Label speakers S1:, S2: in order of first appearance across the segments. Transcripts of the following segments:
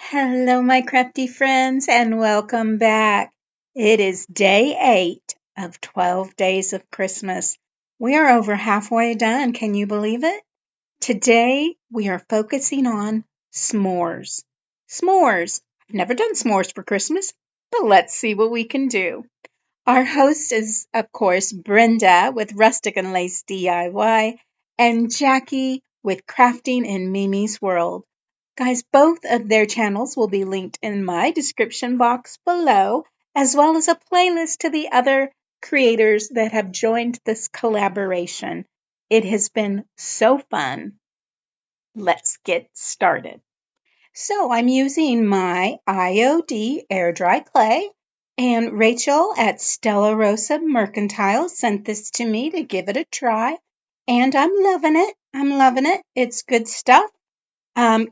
S1: Hello, my crafty friends, and welcome back. It is day 8 of 12 days of Christmas. We are over halfway done. Can you believe it? Today, we are focusing on s'mores. S'mores. I've never done s'mores for Christmas, but let's see what we can do. Our host is, of course, Brenda with Rustic and Lace DIY and Jackie with Crafting in Mimi's World. Guys, both of their channels will be linked in my description box below, as well as a playlist to the other creators that have joined this collaboration. It has been so fun. Let's get started. So I'm using my IOD air dry clay, and Rachel at Stella Rosa Mercantile sent this to me to give it a try, and I'm loving it. I'm loving it. It's good stuff.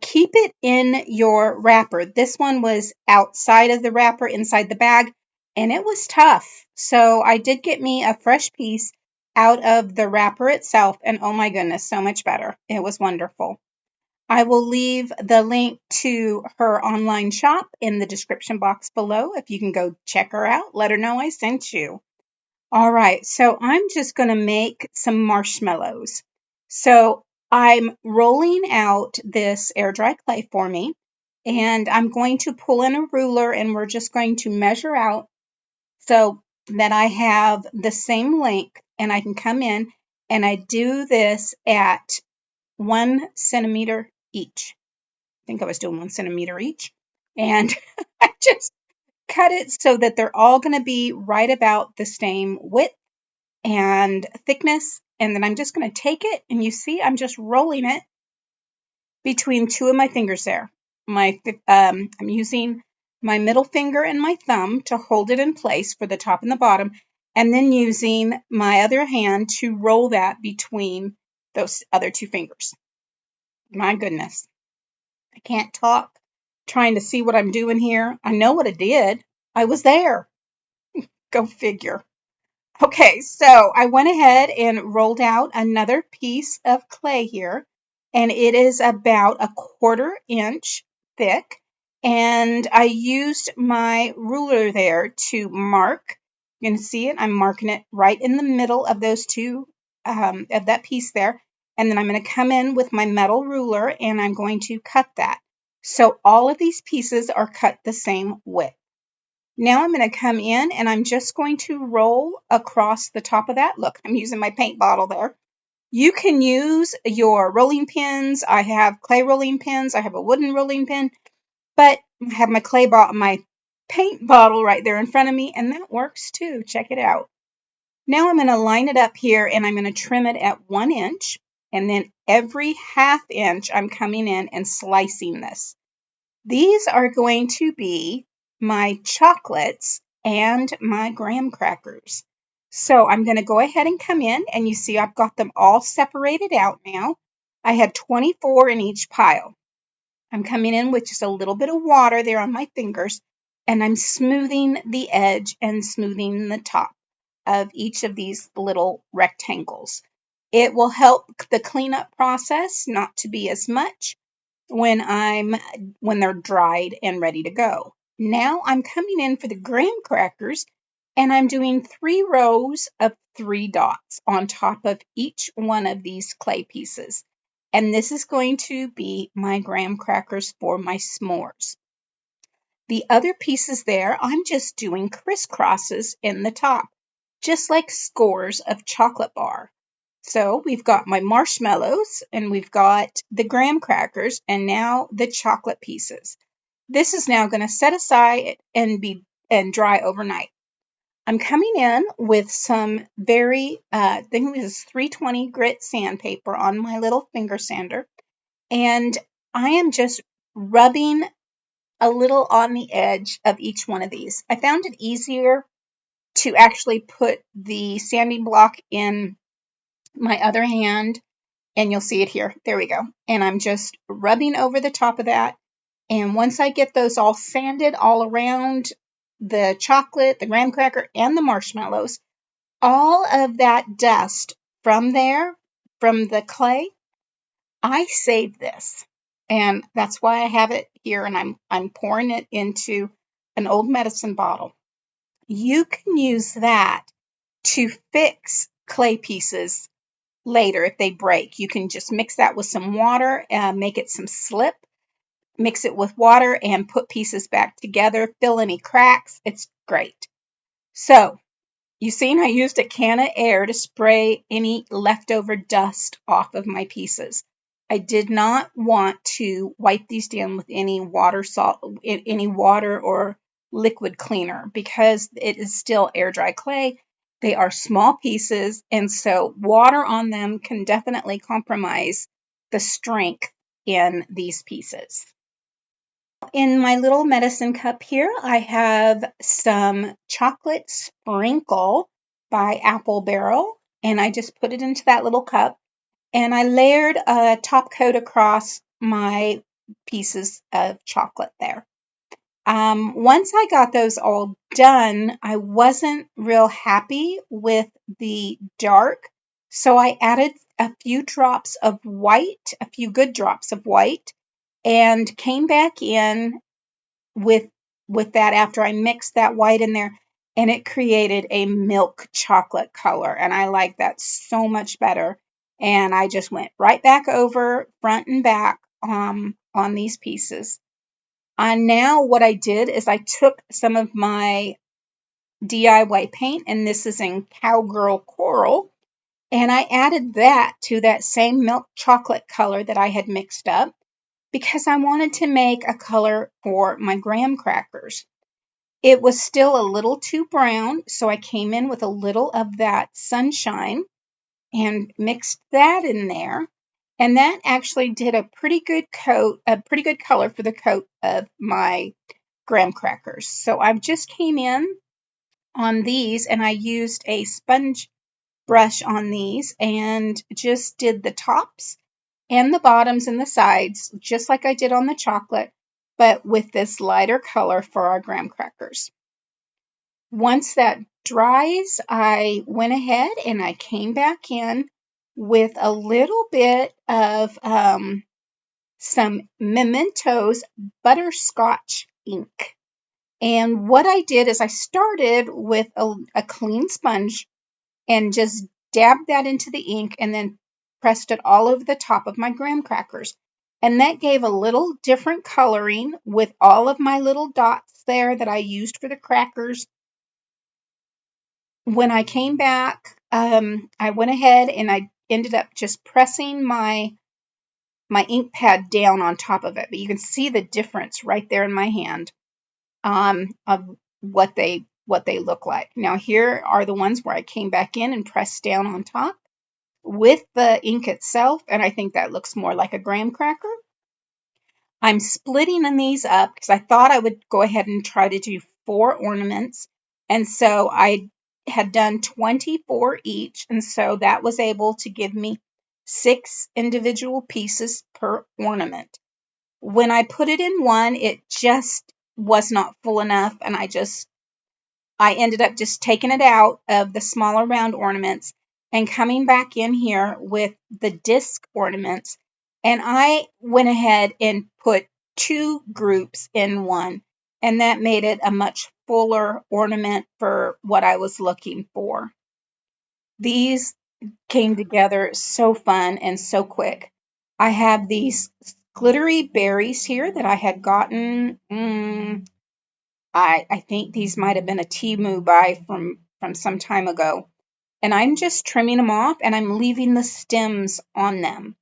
S1: Keep it in your wrapper. This one was outside of the wrapper, inside the bag, and it was tough. So I did get me a fresh piece out of the wrapper itself, and oh my goodness, so much better. It was wonderful. I will leave the link to her online shop in the description box below. If you can go check her out, let her know I sent you. All right, so I'm just going to make some marshmallows. So I'm rolling out this air dry clay for me, and I'm going to pull in a ruler, and we're just going to measure out so that I have the same length, and I can come in and I do this at 1 centimeter each. I think I was doing 1 centimeter each, and I just cut it so that they're all going to be right about the same width and thickness. And then I'm just going to take it, and you see I'm just rolling it between two of my fingers there. I'm using my middle finger and my thumb to hold it in place for the top and the bottom, and then using my other hand to roll that between those other two fingers. My goodness, I can't talk trying to see what I'm doing here. I know what I did. I was there. Go figure. Okay, so I went ahead and rolled out another piece of clay here, and it is about 1/4 inch thick. And I used my ruler there to mark. You can see it. I'm marking it right in the middle of those two, of that piece there. And then I'm going to come in with my metal ruler, and I'm going to cut that. So all of these pieces are cut the same width. Now I'm going to come in, and I'm just going to roll across the top of that. Look, I'm using my paint bottle there. You can use your rolling pins. I have clay rolling pins. I have a wooden rolling pin, but I have my paint bottle right there in front of me, and that works too. Check it out. Now I'm going to line it up here, and I'm going to trim it at 1 inch, and then every 1/2 inch I'm coming in and slicing this. These are going to be my chocolates and my graham crackers. So I'm going to go ahead and come in, and you see I've got them all separated out now. I had 24 in each pile. I'm coming in with just a little bit of water there on my fingers, and I'm smoothing the edge and smoothing the top of each of these little rectangles. It will help the cleanup process not to be as much when they're dried and ready to go. Now I'm coming in for the graham crackers, and I'm doing 3 rows of 3 dots on top of each one of these clay pieces. And this is going to be my graham crackers for my s'mores. The other pieces there, I'm just doing crisscrosses in the top, just like scores of chocolate bar. So we've got my marshmallows, and we've got the graham crackers, and now the chocolate pieces. This is now going to set aside and dry overnight. I'm coming in with some I think this is 320 grit sandpaper on my little finger sander, and I am just rubbing a little on the edge of each one of these. I found it easier to actually put the sanding block in my other hand, and you'll see it here. There we go. And I'm just rubbing over the top of that. And once I get those all sanded all around the chocolate, the graham cracker, and the marshmallows, all of that dust from there, from the clay, I save this. And that's why I have it here, and I'm pouring it into an old medicine bottle. You can use that to fix clay pieces later if they break. You can just mix that with some water, make it some slip, mix it with water, and put pieces back together, fill any cracks. It's great. So, you seen I used a can of air to spray any leftover dust off of my pieces. I did not want to wipe these down with any any water or liquid cleaner because it is still air dry clay. They are small pieces, and so water on them can definitely compromise the strength in these pieces. In my little medicine cup here, I have some chocolate sprinkle by Apple Barrel, and I just put it into that little cup, and I layered a top coat across my pieces of chocolate there. Once I got those all done, I wasn't real happy with the dark, so I added a few drops of white, a few good drops of white, and came back in with that after I mixed that white in there, and it created a milk chocolate color, and I like that so much better. And I just went right back over front and back on these pieces. And now what I did is I took some of my DIY paint, and this is in Cowgirl Coral, and I added that to that same milk chocolate color that I had mixed up because I wanted to make a color for my graham crackers. It was still a little too brown, so I came in with a little of that sunshine and mixed that in there. And that actually did a pretty good color for the coat of my graham crackers. So I just came in on these and I used a sponge brush on these and just did the tops and the bottoms and the sides, just like I did on the chocolate, but with this lighter color for our graham crackers. Once that dries, I went ahead and I came back in with a little bit of some Mementos butterscotch ink. And what I did is I started with a clean sponge and just dabbed that into the ink and then pressed it all over the top of my graham crackers. And that gave a little different coloring with all of my little dots there that I used for the crackers. When I came back, I went ahead and I ended up just pressing my ink pad down on top of it. But you can see the difference right there in my hand of what they look like. Now here are the ones where I came back in and pressed down on top with the ink itself, and I think that looks more like a graham cracker. I'm splitting these up because I thought I would go ahead and try to do 4 ornaments, and so I had done 24 each, and so that was able to give me 6 individual pieces per ornament. When I put it in one, it just was not full enough, and I ended up just taking it out of the smaller round ornaments and coming back in here with the disc ornaments. And I went ahead and put 2 groups in one, and that made it a much fuller ornament for what I was looking for. These came together so fun and so quick. I have these glittery berries here that I had gotten. I think these might have been a Temu buy from some time ago. And I'm just trimming them off and I'm leaving the stems on them.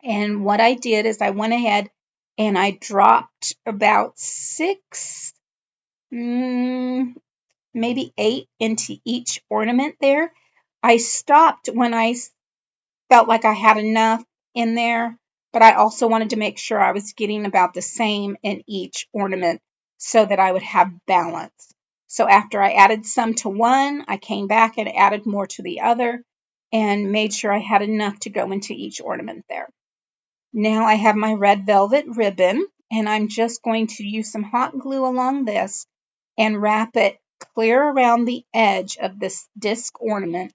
S1: And what I did is I went ahead and I dropped about 6, maybe 8 into each ornament there. I stopped when I felt like I had enough in there, but I also wanted to make sure I was getting about the same in each ornament so that I would have balance. So after I added some to one, I came back and added more to the other and made sure I had enough to go into each ornament there. Now I have my red velvet ribbon, and I'm just going to use some hot glue along this and wrap it clear around the edge of this disc ornament.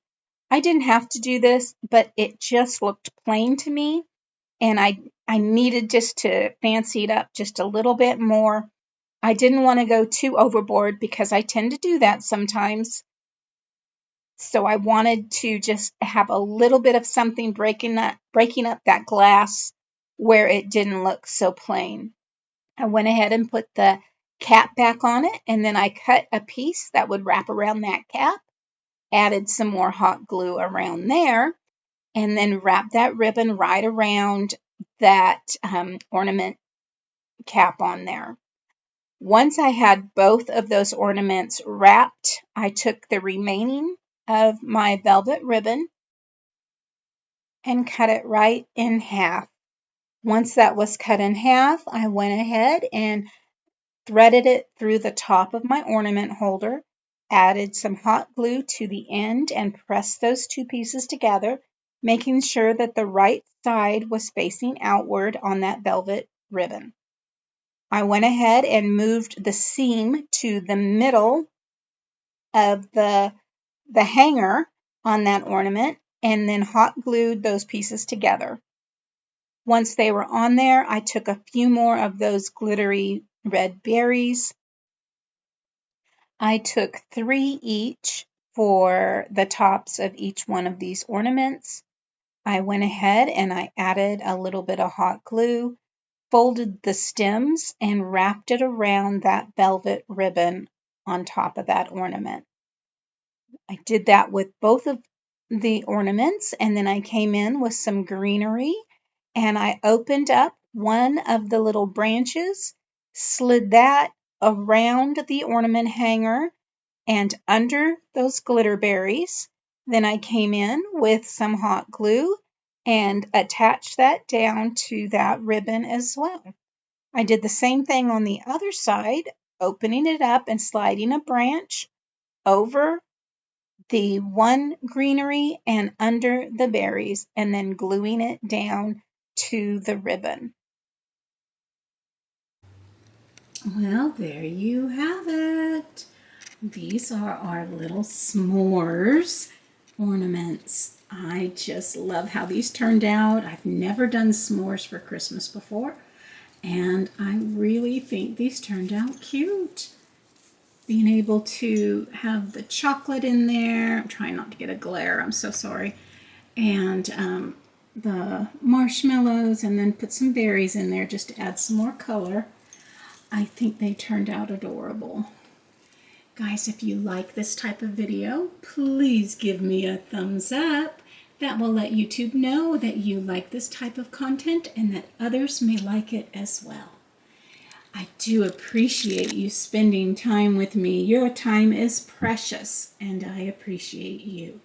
S1: I didn't have to do this, but it just looked plain to me, and I needed just to fancy it up just a little bit more. I didn't want to go too overboard because I tend to do that sometimes. So I wanted to just have a little bit of something breaking up that glass where it didn't look so plain. I went ahead and put the cap back on it, and then I cut a piece that would wrap around that cap, added some more hot glue around there, and then wrapped that ribbon right around that ornament cap on there. Once I had both of those ornaments wrapped, I took the remaining of my velvet ribbon and cut it right in half. Once that was cut in half, I went ahead and threaded it through the top of my ornament holder, added some hot glue to the end, and pressed those two pieces together, making sure that the right side was facing outward on that velvet ribbon. I went ahead and moved the seam to the middle of the hanger on that ornament and then hot glued those pieces together. Once they were on there, I took a few more of those glittery red berries. I took 3 each for the tops of each one of these ornaments. I went ahead and I added a little bit of hot glue, folded the stems, and wrapped it around that velvet ribbon on top of that ornament. I did that with both of the ornaments, and then I came in with some greenery and I opened up one of the little branches, slid that around the ornament hanger and under those glitter berries. Then I came in with some hot glue and attached that down to that ribbon as well. I did the same thing on the other side, opening it up and sliding a branch over the one greenery and under the berries, and then gluing it down to the ribbon.
S2: Well, there you have it. These are our little s'mores ornaments. I just love how these turned out. I've never done s'mores for Christmas before, and I really think these turned out cute. Being able to have the chocolate in there, I'm trying not to get a glare, I'm so sorry, and the marshmallows, and then put some berries in there just to add some more color. I think they turned out adorable. Guys, if you like this type of video, please give me a thumbs up. That will let YouTube know that you like this type of content and that others may like it as well. I do appreciate you spending time with me. Your time is precious, and I appreciate you.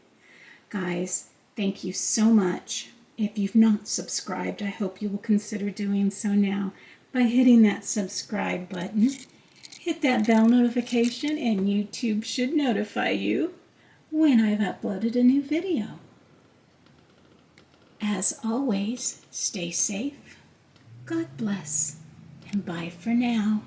S2: Guys, thank you so much. If you've not subscribed, I hope you will consider doing so now by hitting that subscribe button. Hit that bell notification and YouTube should notify you when I've uploaded a new video. As always, stay safe, God bless, and bye for now.